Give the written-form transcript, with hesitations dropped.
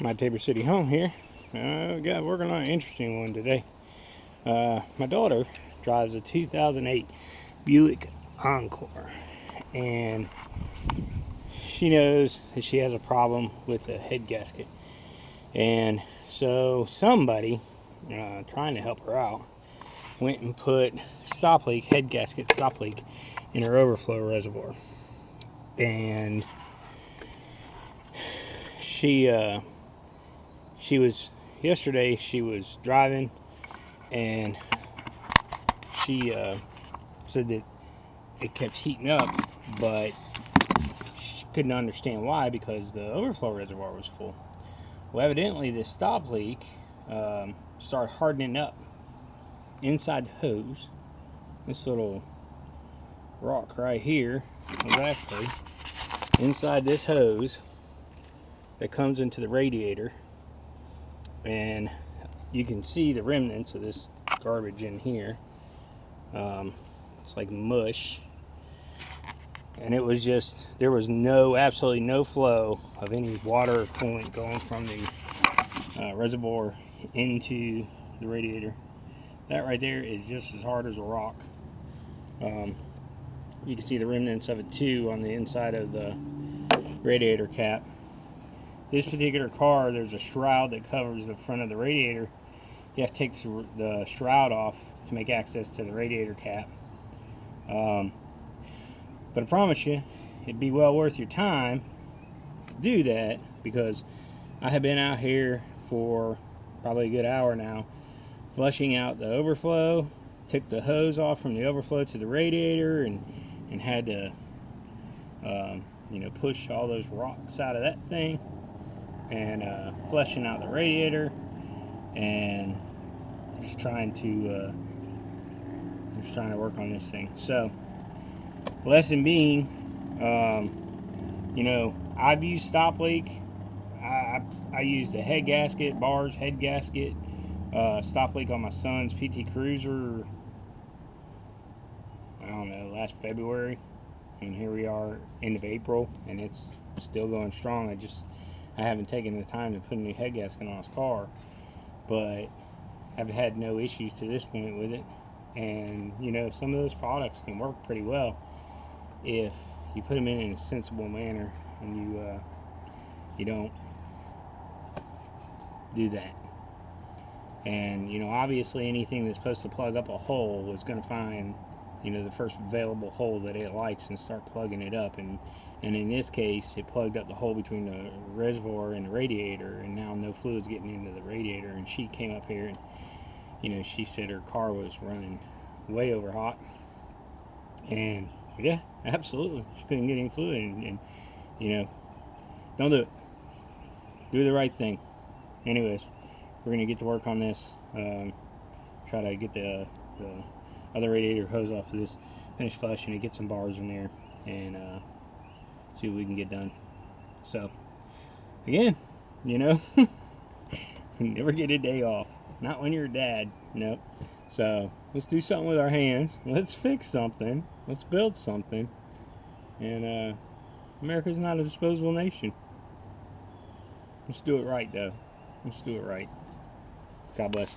My Tabor City home here. Got working on an interesting one today. My daughter drives a 2008 Buick Encore, and she knows that she has a problem with the head gasket. And so somebody, trying to help her out, went and put head gasket stop leak in her overflow reservoir. And she was driving, and she said that it kept heating up, but she couldn't understand why, because the overflow reservoir was full. Well, evidently this stop leak started hardening up inside the hose. This little rock right here was actually inside this hose that comes into the radiator, and you can see the remnants of this garbage in here. It's like mush, and it was just, there was absolutely no flow of any water or coolant going from the reservoir into the radiator. That right there is just as hard as a rock. You can see the remnants of it too on the inside of the radiator cap. This particular car, there's a shroud that covers the front of the radiator. You have to take the shroud off to make access to the radiator cap. But I promise you, it'd be well worth your time to do that, because I have been out here for probably a good hour now, flushing out the overflow, took the hose off from the overflow to the radiator, and had to push all those rocks out of that thing, and flushing out the radiator, and just trying to work on this thing. So, lesson being, I've used stop leak. I used a head gasket, head gasket, stop leak on my son's PT Cruiser, I don't know, last February, and here we are end of April, and it's still going strong. I haven't taken the time to put a new head gasket on his car, but I've had no issues to this point with it. And some of those products can work pretty well if you put them in a sensible manner, and you don't do that. And obviously anything that's supposed to plug up a hole is going to find the first available hole that it likes and start plugging it up. And in this case, it plugged up the hole between the reservoir and the radiator, and now no fluid's getting into the radiator. And she came up here, and she said her car was running way over hot, and yeah, absolutely, she couldn't get any fluid. And don't do it. Do the right thing. Anyways, we're gonna get to work on this. Try to get the other radiator hose off of this, finish flushing it, get some bars in there, and see what we can get done. So again, never get a day off, not when you're a dad. Nope. So let's do something with our hands. Let's fix something. Let's build something. And America's not a disposable nation. Let's do it right, though. Let's do it right. God bless.